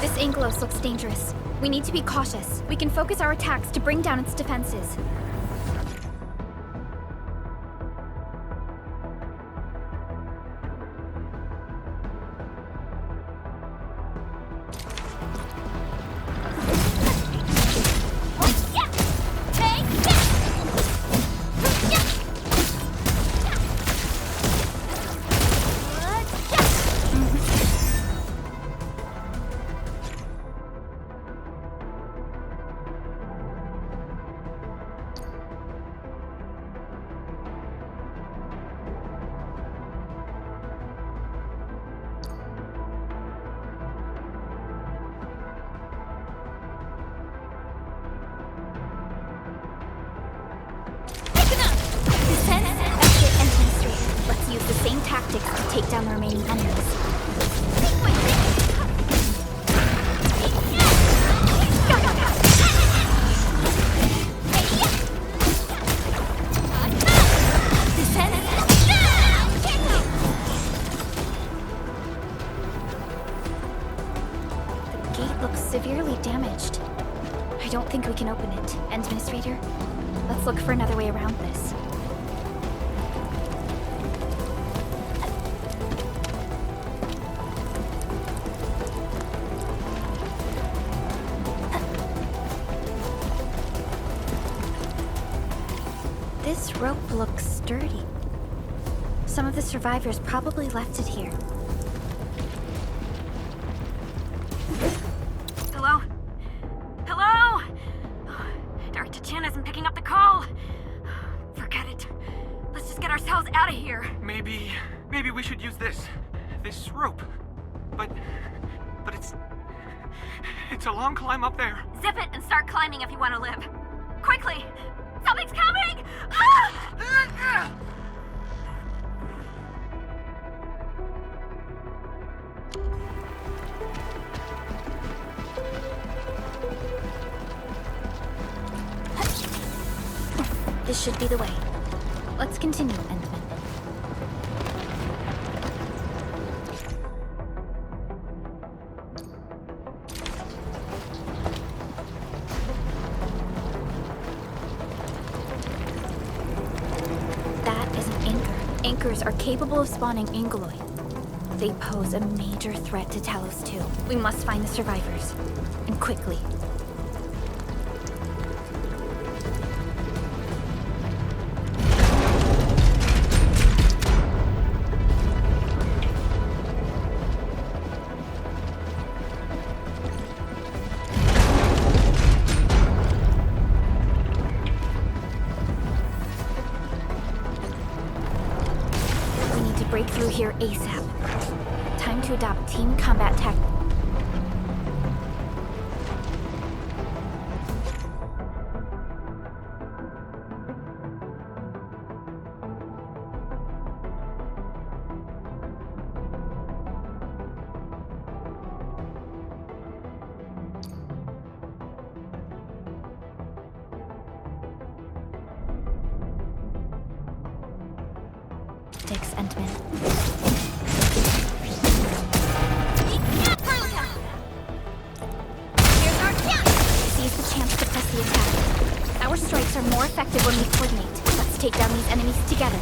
This Angelos looks dangerous. We need to be cautious. We can focus our attacks to bring down its defenses. Use the same tactics to take down the remaining enemies. The gate looks severely damaged. I don't think we can open it. Administrator, let's look for another way around this. This rope looks sturdy. Some of the survivors probably left it here. Hello? Hello? Director Chan isn't picking up the call. Forget it. Let's just get ourselves out of here. Maybe we should use this rope. But it's a long climb up there. Zip it and start climbing if you want to live. Quickly! Something's coming! Ah! This should be the way. Let's continue, Endman. Anchors are capable of spawning Angeloid. They pose a major threat to Talos too. We must find the survivors. And quickly. Break through here ASAP. Time to adopt team combat tactics. Endman. Here's our chance! Seize the chance to press the attack. Our strikes are more effective when we coordinate. Let's take down these enemies together,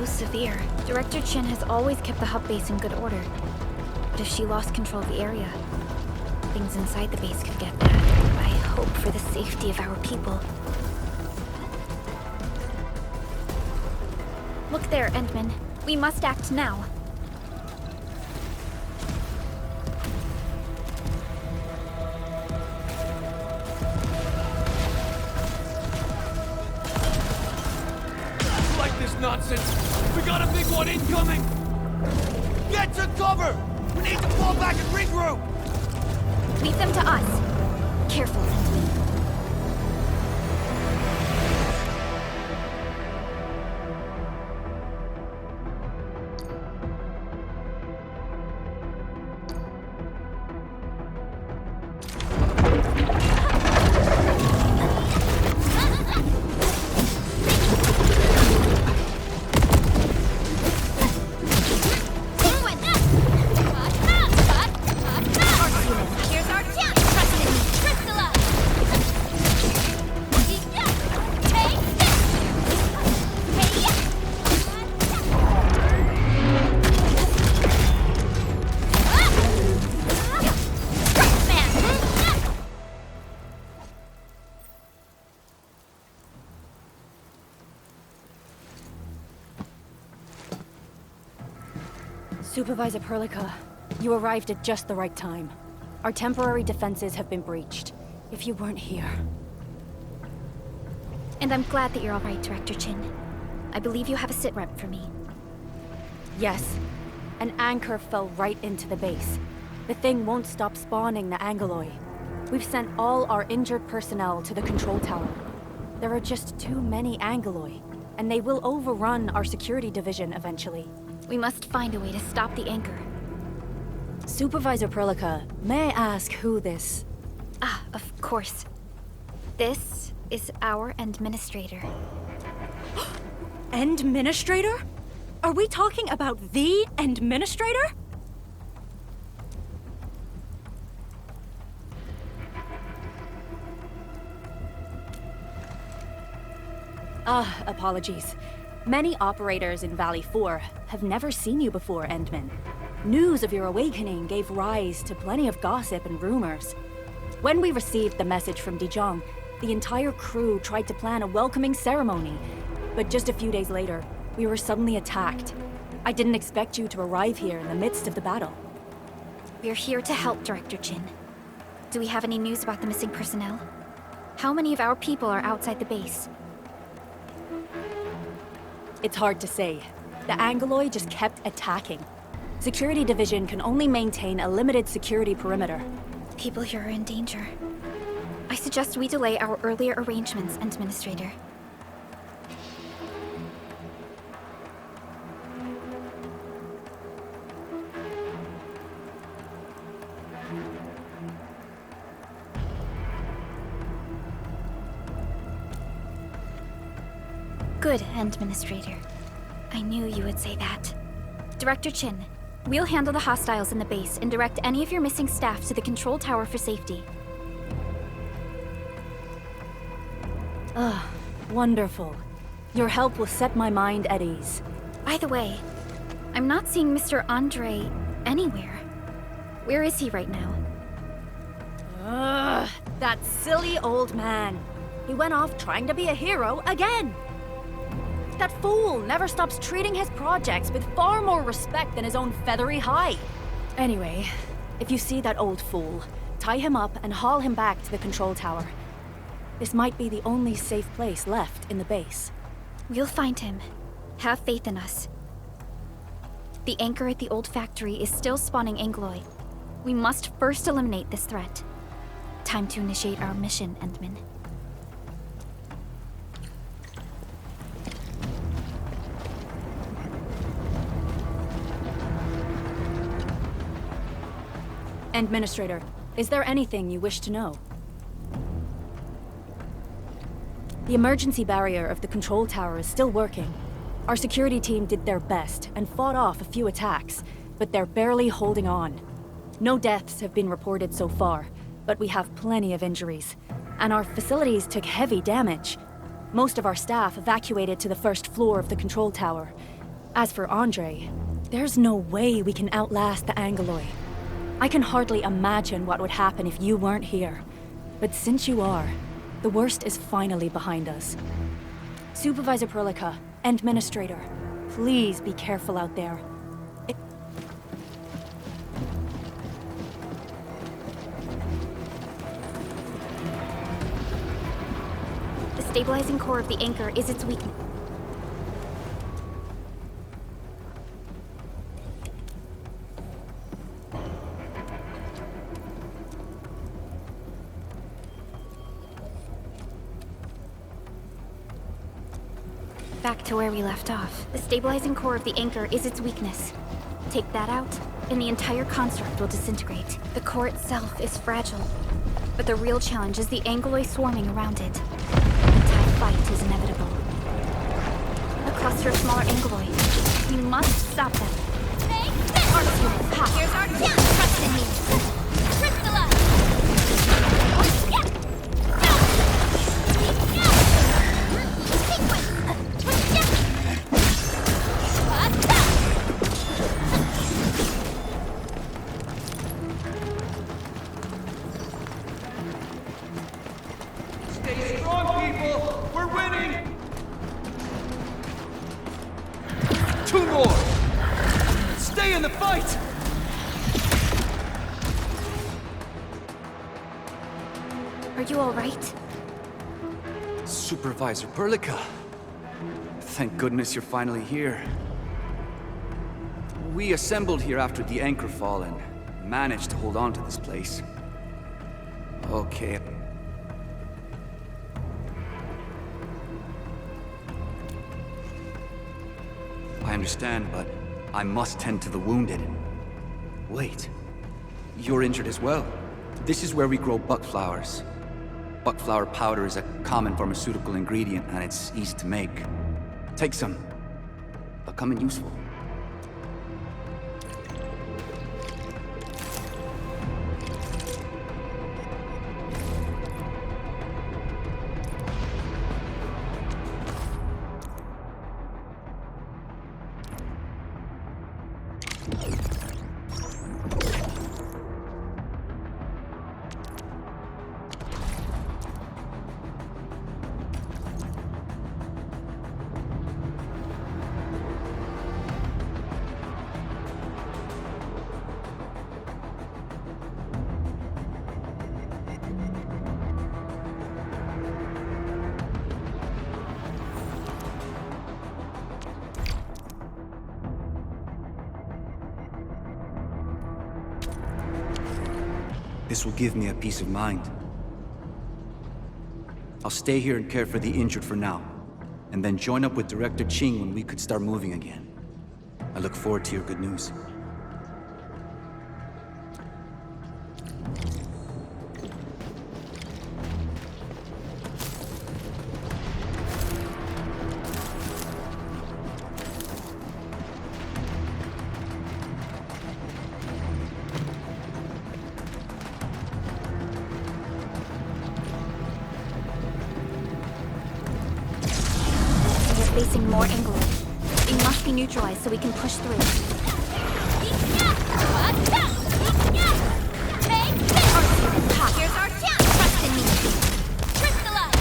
severe. Director Chin has always kept the hub base in good order. But if she lost control of the area, things inside the base could get bad. I hope for the safety of our people. Look there, Endman. We must act now. nonsense! We got a big one incoming! Get to cover! We need to fall back and regroup! Leave them to us. Careful, Endfield. Supervisor Perlica, you arrived at just the right time. Our temporary defenses have been breached. If you weren't here... And I'm glad that you're all right, Director Chin. I believe you have a sit rep for me. Yes. An anchor fell right into the base. The thing won't stop spawning the Angoloi. We've sent all our injured personnel to the control tower. There are just too many Angoloi, and they will overrun our security division eventually. We must find a way to stop the anchor. Supervisor Perlica, may I ask who this... Ah, of course. This is our administrator. Administrator? Are we talking about the administrator? Apologies. Many operators in Valley 4 have never seen you before, Endman. News of your awakening gave rise to plenty of gossip and rumors. When we received the message from Dijon, the entire crew tried to plan a welcoming ceremony. But just a few days later, we were suddenly attacked. I didn't expect you to arrive here in the midst of the battle. We're here to help, Director Chin. Do we have any news about the missing personnel? How many of our people are outside the base? It's hard to say. The Angoloi just kept attacking. Security Division can only maintain a limited security perimeter. People here are in danger. I suggest we delay our earlier arrangements, Administrator. Good, Administrator. I knew you would say that. Director Chin, we'll handle the hostiles in the base and direct any of your missing staff to the control tower for safety. Wonderful. Your help will set my mind at ease. By the way, I'm not seeing Mr. Andre anywhere. Where is he right now? That silly old man. He went off trying to be a hero again. That fool never stops treating his projects with far more respect than his own feathery hide. Anyway, if you see that old fool, tie him up and haul him back to the control tower. This might be the only safe place left in the base. We'll find him. Have faith in us. The anchor at the old factory is still spawning Angoloi. We must first eliminate this threat. Time to initiate our mission, Endman. Administrator, is there anything you wish to know? The emergency barrier of the control tower is still working. Our security team did their best and fought off a few attacks, but they're barely holding on. No deaths have been reported so far, but we have plenty of injuries. And our facilities took heavy damage. Most of our staff evacuated to the first floor of the control tower. As for Andre, there's no way we can outlast the Angoloi. I can hardly imagine what would happen if you weren't here. But since you are, the worst is finally behind us. Supervisor Perlica, Administrator, please be careful out there. The stabilizing core of the anchor is its weakness. Back to where we left off. The stabilizing core of the anchor is its weakness. Take that out, and the entire construct will disintegrate. The core itself is fragile, but the real challenge is the Angloy swarming around it. The tide fight is inevitable. A cluster of smaller Angloy. We must stop them. Here's our chance! Trust in me! Crystallize! Stay strong, people! We're winning! 2 more! Stay in the fight! Are you all right? Supervisor Perlica. Thank goodness you're finally here. We assembled here after the anchor fall and managed to hold on to this place. Okay. I understand, but I must tend to the wounded. Wait. You're injured as well. This is where we grow buckflowers. Buckflower powder is a common pharmaceutical ingredient, and it's easy to make. Take some. They'll come in useful. This will give me a peace of mind. I'll stay here and care for the injured for now, and then join up with Director Ching when we could start moving again. I look forward to your good news. Facing more Angloy. They must be neutralized so we can push through. Here's our chance! Trust in me! Crystallize!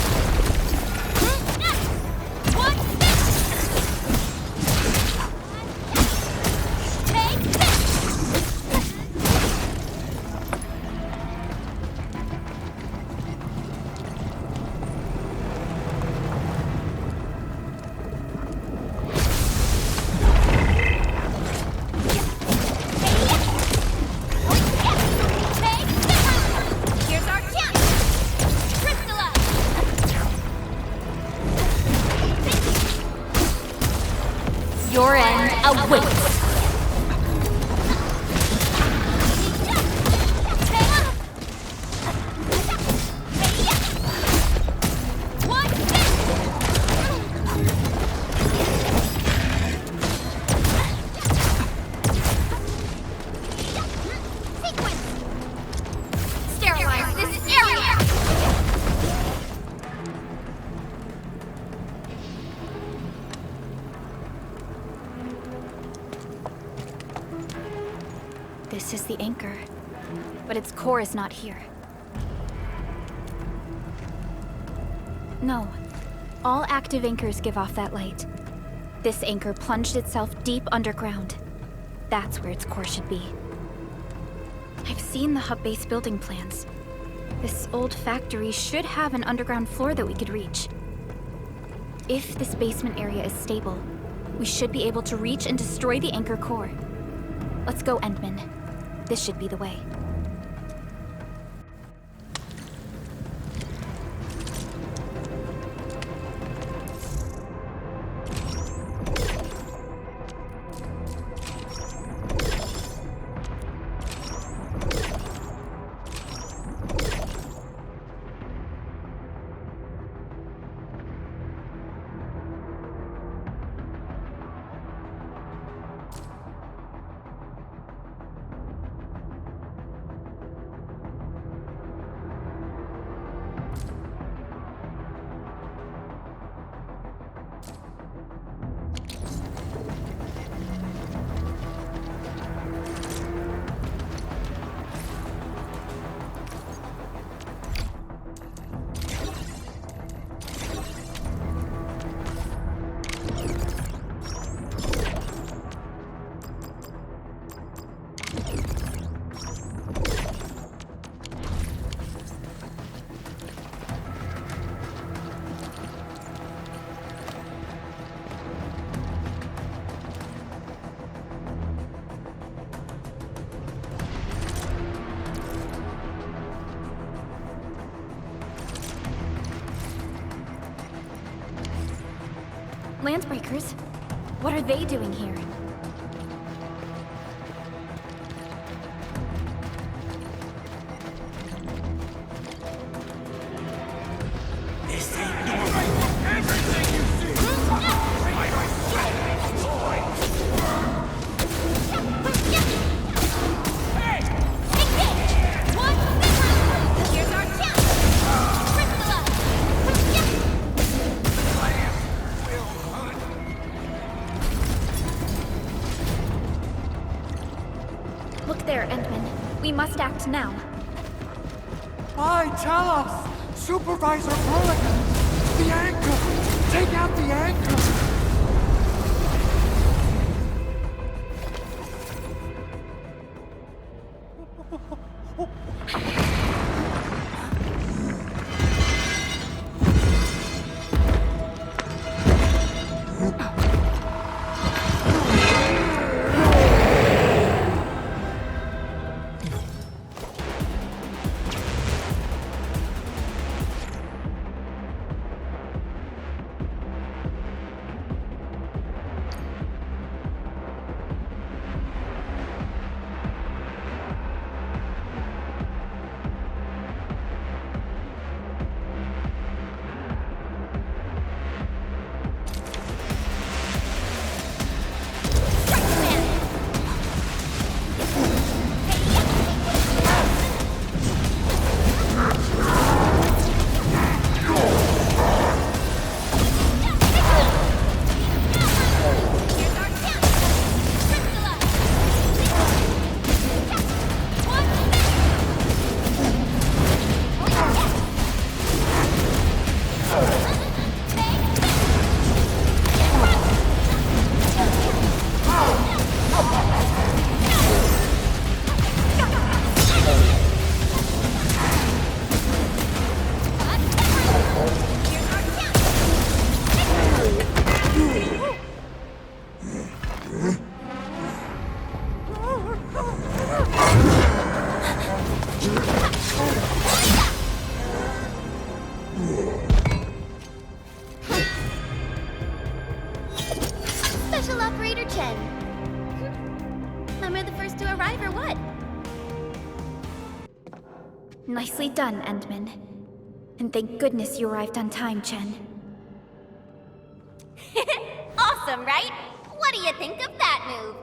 Your end awaits! Sterilize this area! This is the anchor, but its core is not here. No, all active anchors give off that light. This anchor plunged itself deep underground. That's where its core should be. I've seen the hub base building plans. This old factory should have an underground floor that we could reach. If this basement area is stable, we should be able to reach and destroy the anchor core. Let's go, Endman. This should be the way. Landbreakers? What are they doing here? Look there, Endman. We must act now. Aye, tell us! Supervisor Mulligan! The anchor! Take out the anchor! Special Operator Chen. Am I the first to arrive or what? Nicely done, Endman. And thank goodness you arrived on time, Chen. Awesome, right? What do you think of that move?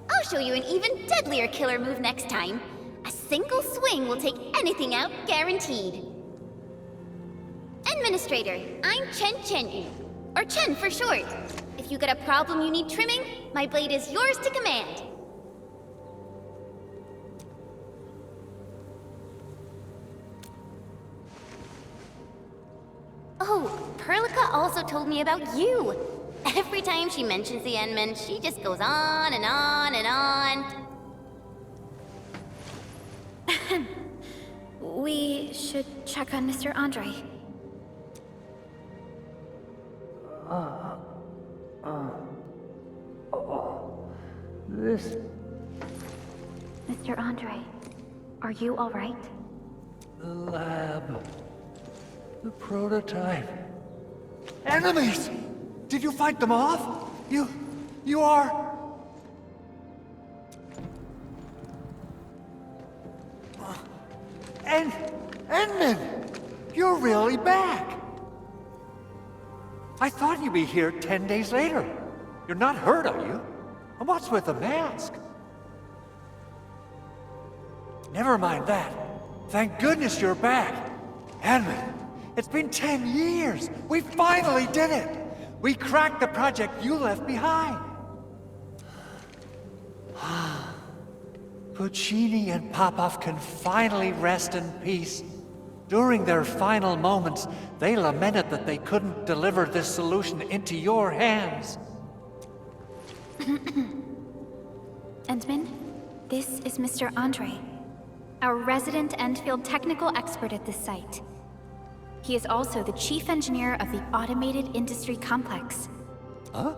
I'll show you an even deadlier killer move next time. A single swing will take anything out, guaranteed. Administrator, I'm Chen, or Chen for short. If you got a problem you need trimming, my blade is yours to command. Oh, Perlica also told me about you. Every time she mentions the Endman, she just goes on and on and on. We should check on Mr. Andre. This... Mr. Andre, are you all right? the lab... the prototype... Enemies! Did you fight them off? You are... Endman! You're really back! I thought you'd be here 10 days later. You're not hurt, are you? And what's with the mask? Never mind that. Thank goodness you're back. Edmund, it's been 10 years. We finally did it. We cracked the project you left behind. Puccini and Popov can finally rest in peace. During their final moments, they lamented that they couldn't deliver this solution into your hands. Endman, this is Mr. Andre, our resident Endfield technical expert at this site. He is also the chief engineer of the Automated Industry Complex. Huh?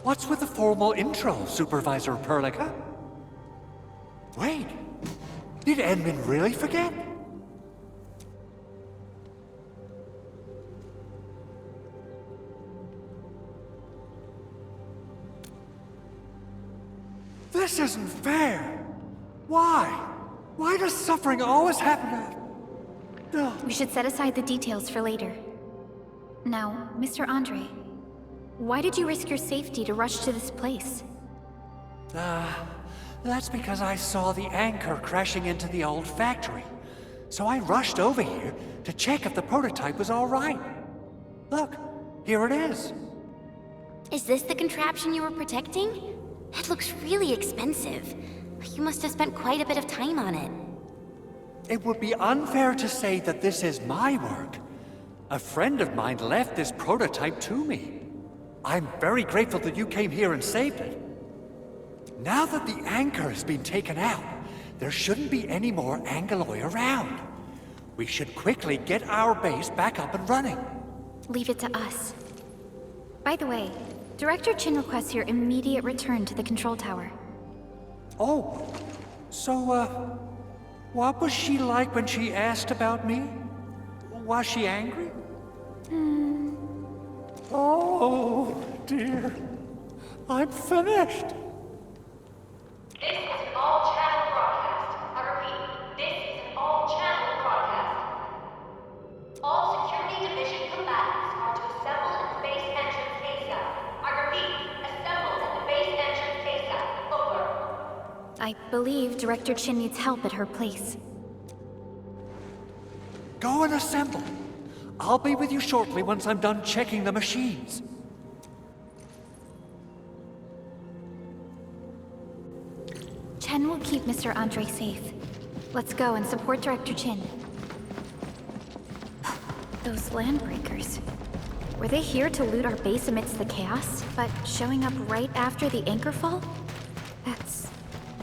What's with the formal intro, Supervisor Perlica? Wait, did Edmund really forget? This isn't fair! Why? Why does suffering always happen to... We should set aside the details for later. Now, Mr. Andre, why did you risk your safety to rush to this place? That's because I saw the anchor crashing into the old factory. So I rushed over here to check if the prototype was all right. Look, here it is. Is this the contraption you were protecting? It looks really expensive. You must have spent quite a bit of time on it. It would be unfair to say that this is my work. A friend of mine left this prototype to me. I'm very grateful that you came here and saved it. Now that the anchor has been taken out, there shouldn't be any more Angeloi around. We should quickly get our base back up and running. Leave it to us. By the way, Director Chin requests your immediate return to the control tower. Oh, so, what was she like when she asked about me? Was she angry? Oh, dear. I'm finished. This is an all-channel broadcast. I repeat, this is an all-channel broadcast. All security division combatants are to assemble at the base entrance ASAP. I repeat, assemble at the base entrance ASAP. Over. I believe Director Chin needs help at her place. Go and assemble. I'll be with you shortly once I'm done checking the machines. Chen will keep Mr. Andre safe. Let's go and support Director Chin. Those landbreakers. Were they here to loot our base amidst the chaos, but showing up right after the anchor fall? That's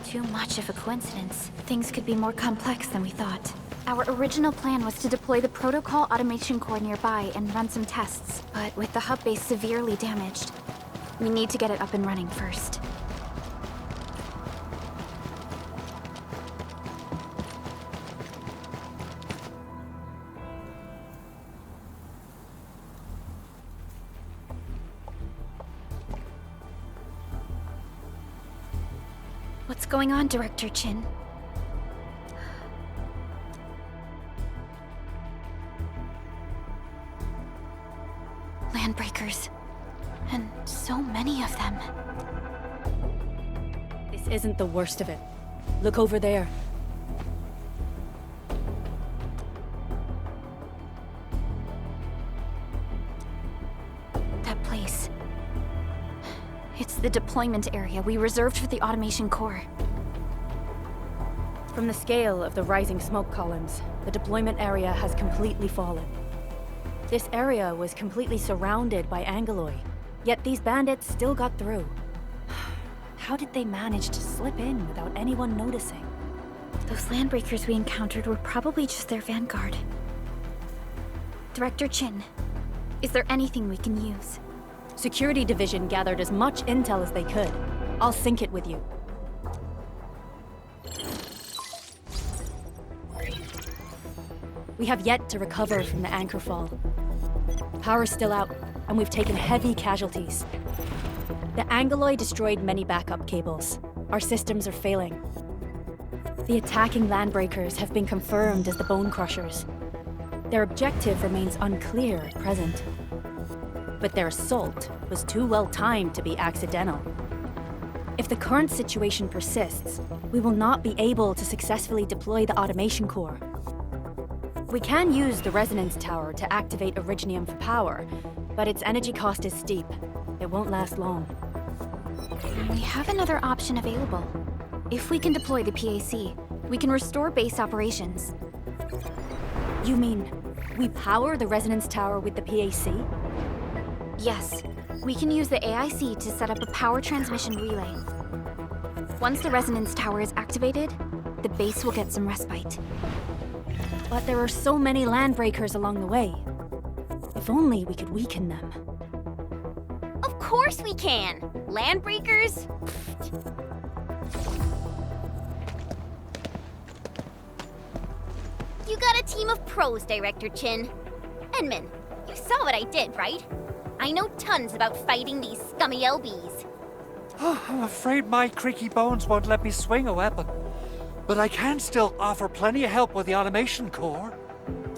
too much of a coincidence. Things could be more complex than we thought. Our original plan was to deploy the protocol automation core nearby and run some tests, but with the hub base severely damaged, we need to get it up and running first. What's going on, Director Chin? Landbreakers. And so many of them. This isn't the worst of it. Look over there. That place. It's the deployment area we reserved for the automation core. From the scale of the rising smoke columns, the deployment area has completely fallen. This area was completely surrounded by Angeloi, yet these bandits still got through. How did they manage to slip in without anyone noticing? Those landbreakers we encountered were probably just their vanguard. Director Chin, is there anything we can use? Security Division gathered as much intel as they could. I'll sync it with you. We have yet to recover from the anchor fall. Power's still out, and we've taken heavy casualties. The Angeloi destroyed many backup cables. Our systems are failing. The attacking landbreakers have been confirmed as the Bone Crushers. Their objective remains unclear at present. but their assault was too well timed to be accidental. If the current situation persists, we will not be able to successfully deploy the automation core. We can use the resonance tower to activate Originium for power, but its energy cost is steep. It won't last long. We have another option available. If we can deploy the PAC, we can restore base operations. You mean, we power the resonance tower with the PAC? Yes, we can use the AIC to set up a power transmission relay. Once the resonance tower is activated, the base will get some respite. But there are so many landbreakers along the way. If only we could weaken them. Of course we can! Landbreakers? You got a team of pros, Director Chin. Edmund, you saw what I did, right? I know tons about fighting these scummy LBs. I'm afraid my creaky bones won't let me swing a weapon. But I can still offer plenty of help with the automation core.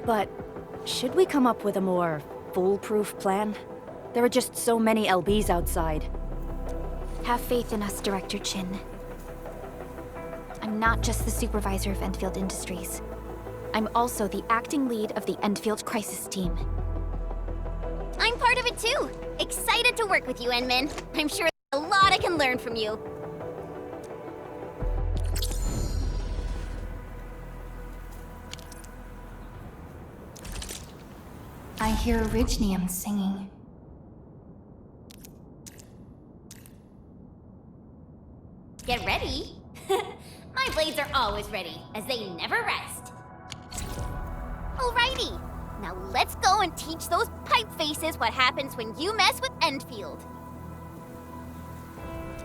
But should we come up with a more foolproof plan? There are just so many LBs outside. Have faith in us, Director Chin. I'm not just the supervisor of Endfield Industries. I'm also the acting lead of the Endfield Crisis Team. I'm part of it too. Excited to work with you, Enmin. I'm sure there's a lot I can learn from you. I hear Originium singing. Get ready. My blades are always ready, as they never rest. Alrighty, now let's go and teach those pipe faces what happens when you mess with Endfield.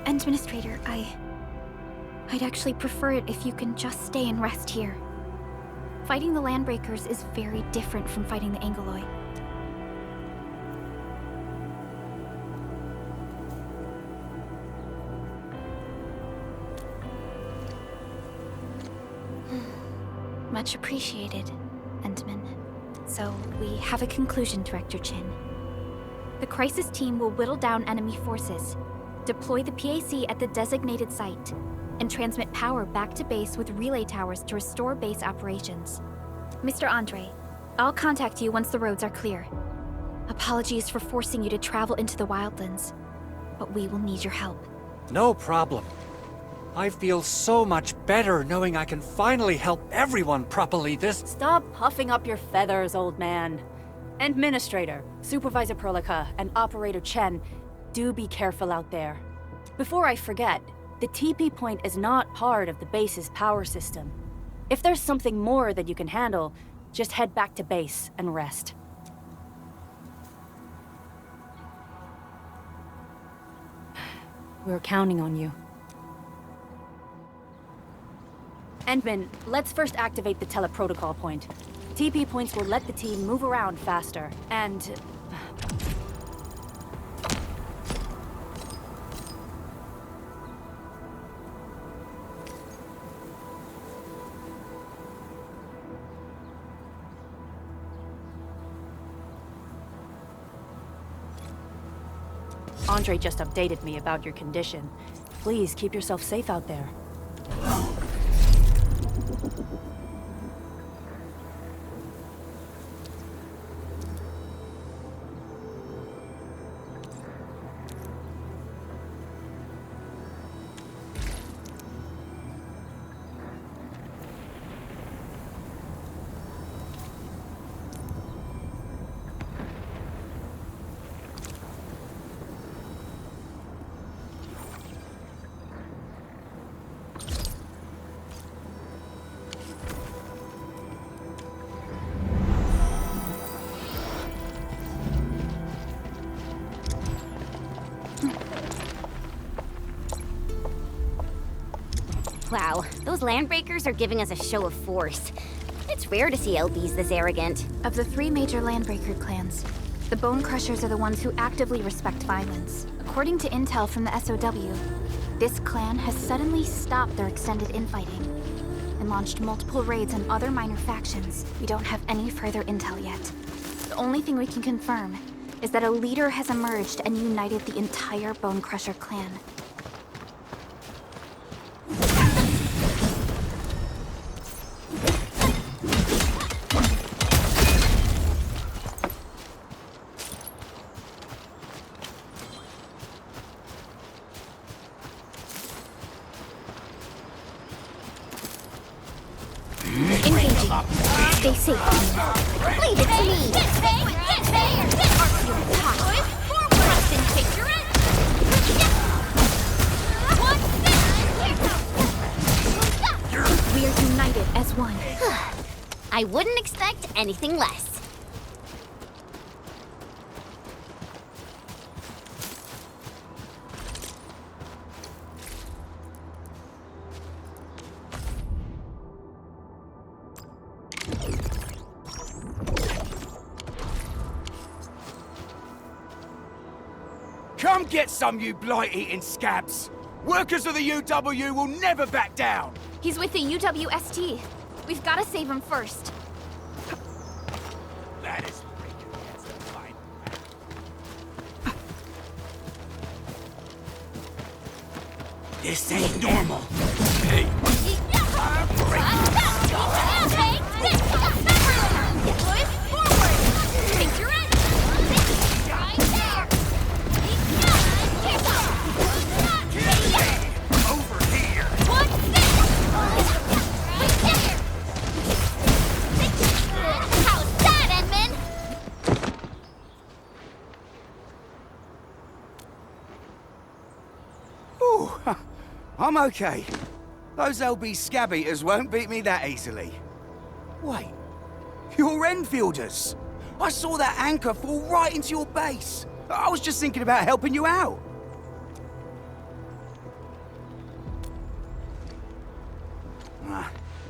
Administrator, I'd actually prefer it if you can just stay and rest here. Fighting the Landbreakers is very different from fighting the Angoloi. Much appreciated, Endman. So, we have a conclusion, Director Chin. The Crisis Team will whittle down enemy forces, deploy the PAC at the designated site, and transmit power back to base with relay towers to restore base operations. Mr. Andre, I'll contact you once the roads are clear. Apologies for forcing you to travel into the wildlands, but we will need your help. No problem. I feel so much better knowing I can finally help everyone properly this— Stop puffing up your feathers, old man. Administrator, Supervisor Perlica, and Operator Chen, do be careful out there. Before I forget, the TP point is not part of the base's power system. If there's something more that you can handle, just head back to base and rest. We're counting on you. Endman, let's first activate the teleprotocol point. TP points will let the team move around faster, and— Andre just updated me about your condition. Please keep yourself safe out there. Wow, those Landbreakers are giving us a show of force. It's rare to see LBs this arrogant. Of the three major Landbreaker clans, the Bone Crushers are the ones who actively respect violence. According to intel from the SOW, this clan has suddenly stopped their extended infighting and launched multiple raids on other minor factions. We don't have any further intel yet. The only thing we can confirm is that a leader has emerged and united the entire Bone Crusher clan. Engaging. Stay safe. Leave it to me! We are united as one. I wouldn't expect anything less. Come get some, you blight-eating scabs! Workers of the UW will never back down! He's with the UWST. We've got to save him first. That is breaking against the fight. This ain't normal. Hey. I'm okay. Those LB scab eaters won't beat me that easily. Wait, you're Enfielders. I saw that anchor fall right into your base. I was just thinking about helping you out.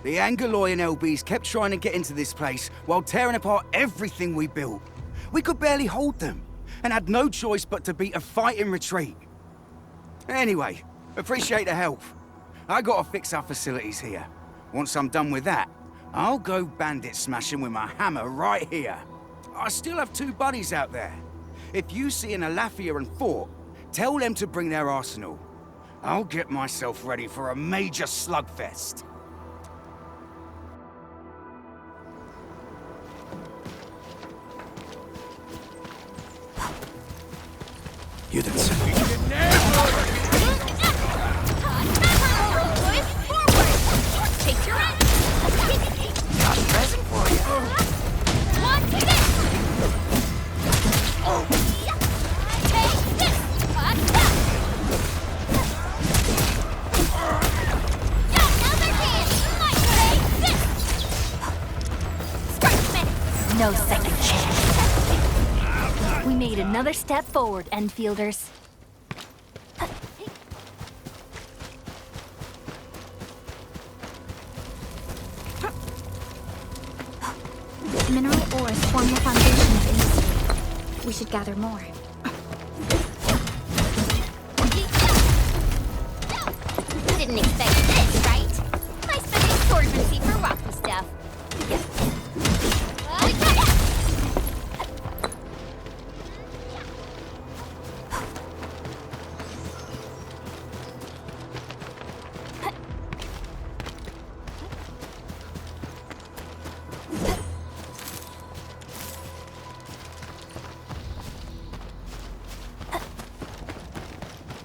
The Angoloyan LBs kept trying to get into this place while tearing apart everything we built. We could barely hold them, and had no choice but to beat a fighting retreat. Anyway, appreciate the help. I gotta fix our facilities here. Once I'm done with that, I'll go bandit smashing with my hammer right here. I still have 2 buddies out there. If you see an Alafia and Fort, tell them to bring their arsenal. I'll get myself ready for a major slugfest. You didn't say Take your end! got a present for you. What's this? Take this! What's that? Another hand! Might take this! Sparksman! No second chance. We made another step forward, Enfielders. Mineral ores form the foundation of industry. We should gather more. You didn't expect this, right? I spent a swordsmancy for rocky stuff.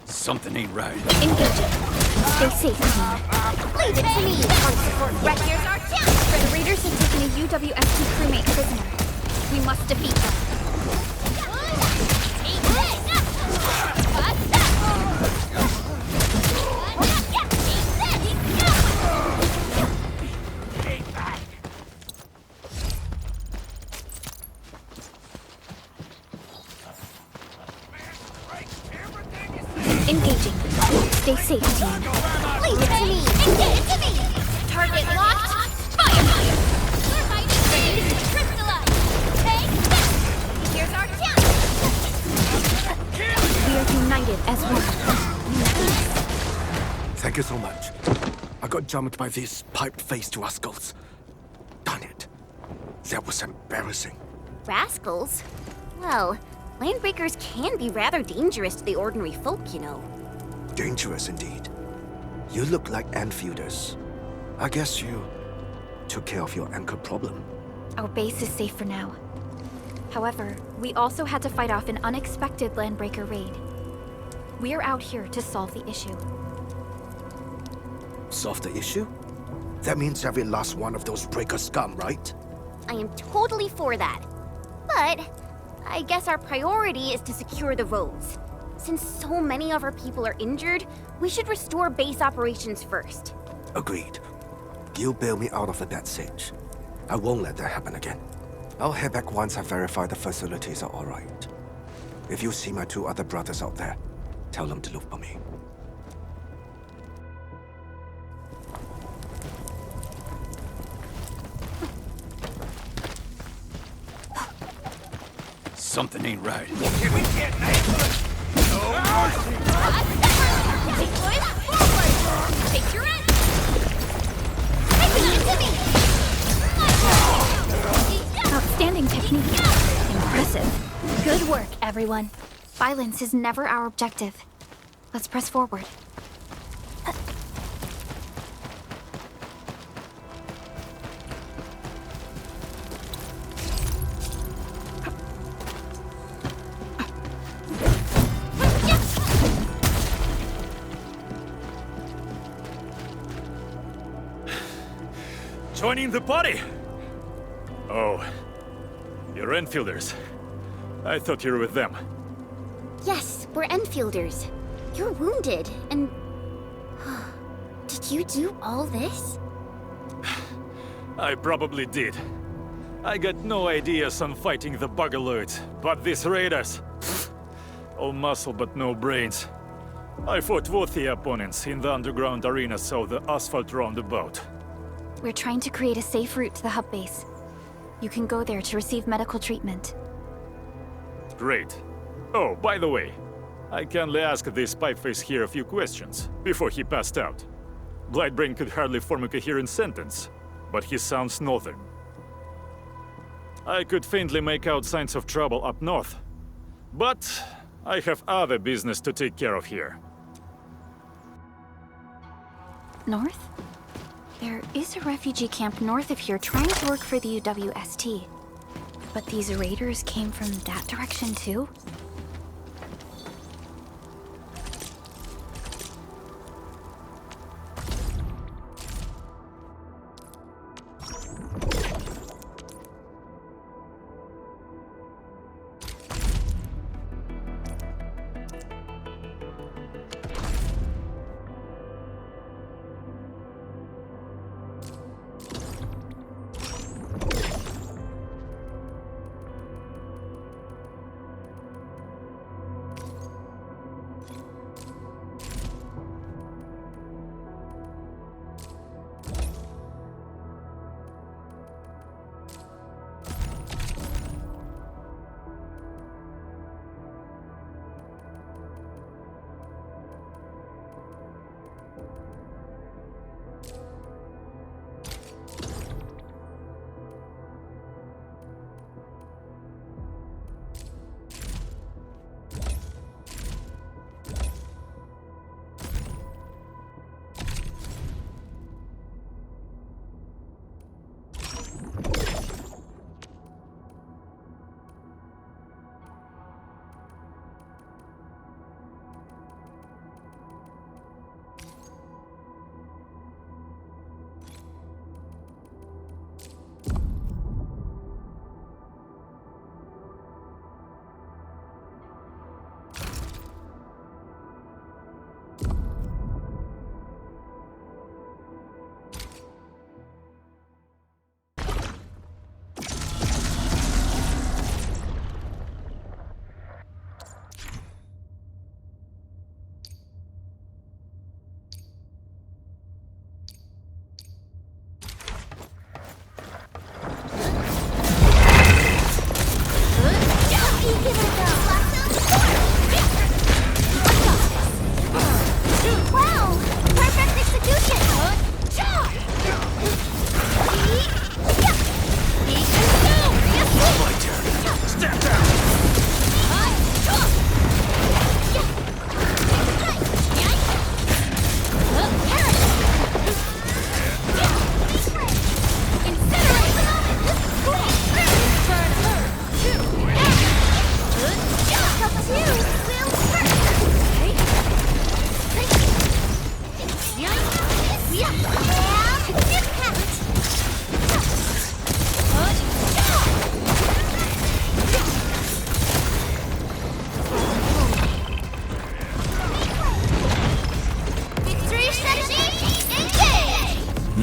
Something ain't right. Engaging. Stay safe, team. Leave it to me! On support Here's our chance! The raiders have taken a UWST crewmate prisoner. We must defeat them. Take this! What's that? Take back. Engaging. Stay safe, team. Leave it to me! Get it to me! Target locked! Fire! We're fighting ready to crystallize! Take this! Here's our chance! We are united as one. Thank you so much. I got jumped by these piped-faced rascals. Darn it. That was embarrassing. Rascals? Well, Landbreakers can be rather dangerous to the ordinary folk, you know. Dangerous indeed. You look like Enfielders. I guess you took care of your anchor problem. Our base is safe for now. However, we also had to fight off an unexpected Landbreaker raid. We are out here to solve the issue. Solve the issue? That means every last one of those breaker scum, right? I am totally for that. But I guess our priority is to secure the roads. Since so many of our people are injured, we should restore base operations first. Agreed. You bail me out of the bad sitch. I won't let that happen again. I'll head back once I verify the facilities are alright. If you see my 2 other brothers out there, tell them to look for me. Something ain't right. Take your end! Take it to Outstanding technique. Impressive. Good work, everyone. Violence is never our objective. Let's press forward. Joining the party? Oh, you're Enfielders. I thought you were with them. Yes, we're Enfielders. You're wounded, and... Did you do all this? I probably did. I got no ideas on fighting the Bugaloids, but these raiders... all muscle but no brains. I fought worthy opponents in the underground arena of the asphalt roundabout. We're trying to create a safe route to the hub base. You can go there to receive medical treatment. Great. Oh, by the way, I kindly asked this pipeface here a few questions before he passed out. Blightbrain could hardly form a coherent sentence, but he sounds northern. I could faintly make out signs of trouble up north, but I have other business to take care of here. North? There is a refugee camp north of here trying to work for the UWST. But these raiders came from that direction too?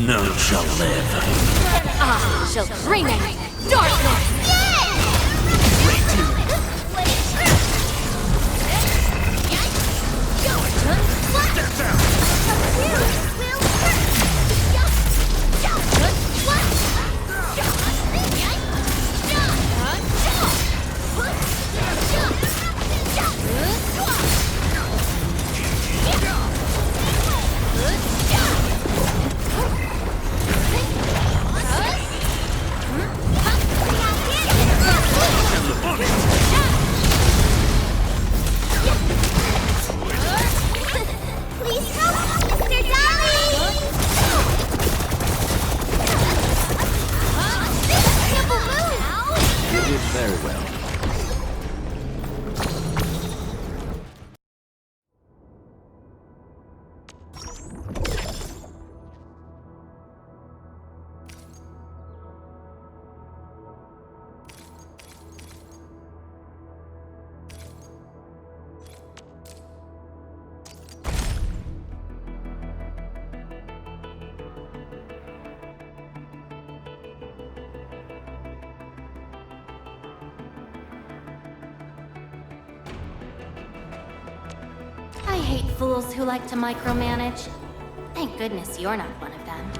None shall live. I shall bring it! Darkness! Please help, Mr. Dolly! You did very well. I hate fools who like to micromanage. Thank goodness you're not one of them.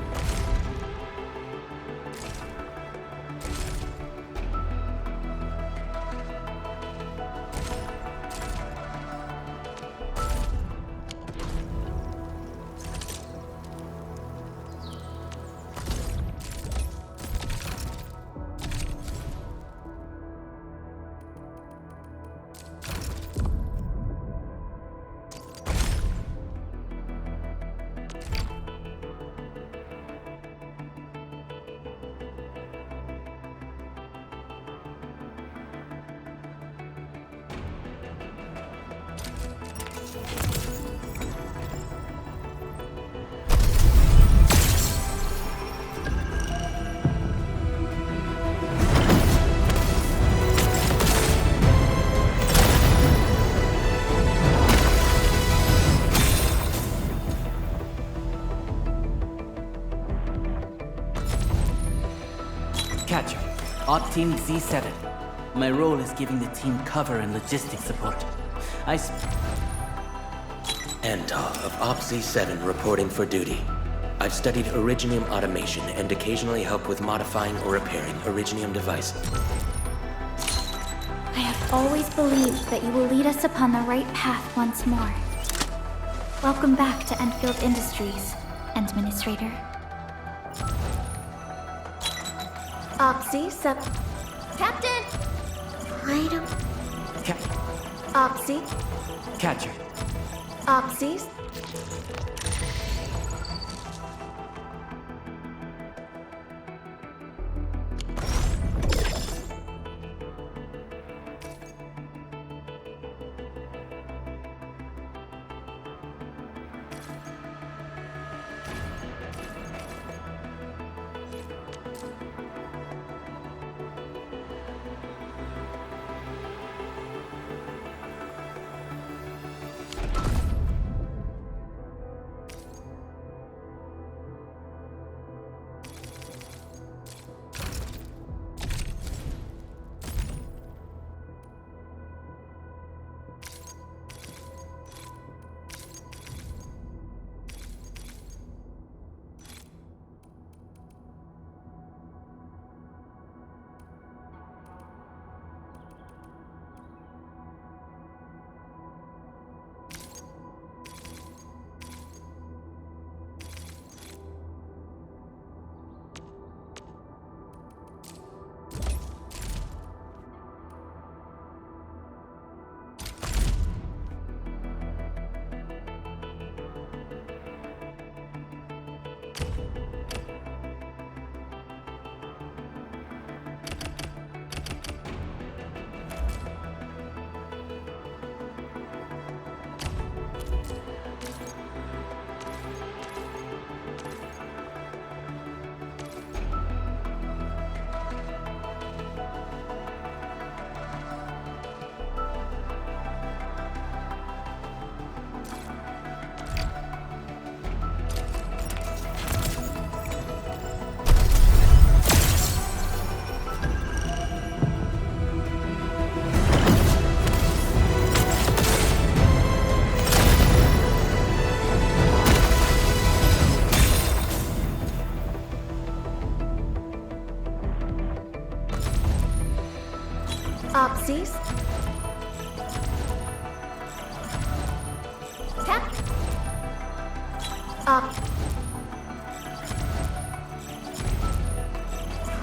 Catcher, Op Team Z7. My role is giving the team cover and logistics support. Antar of Op Z7 reporting for duty. I've studied Originium automation and occasionally help with modifying or repairing Originium devices. I have always believed that you will lead us upon the right path once more. Welcome back to Endfield Industries, Administrator. Opsy, Captain! I don't... Opsy, Catcher. Opsies.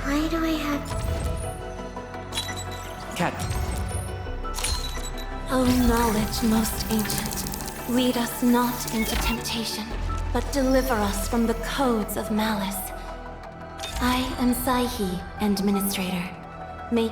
Why do I have... Cat. O knowledge most ancient, lead us not into temptation, but deliver us from the codes of malice. I am Saihi, Administrator. May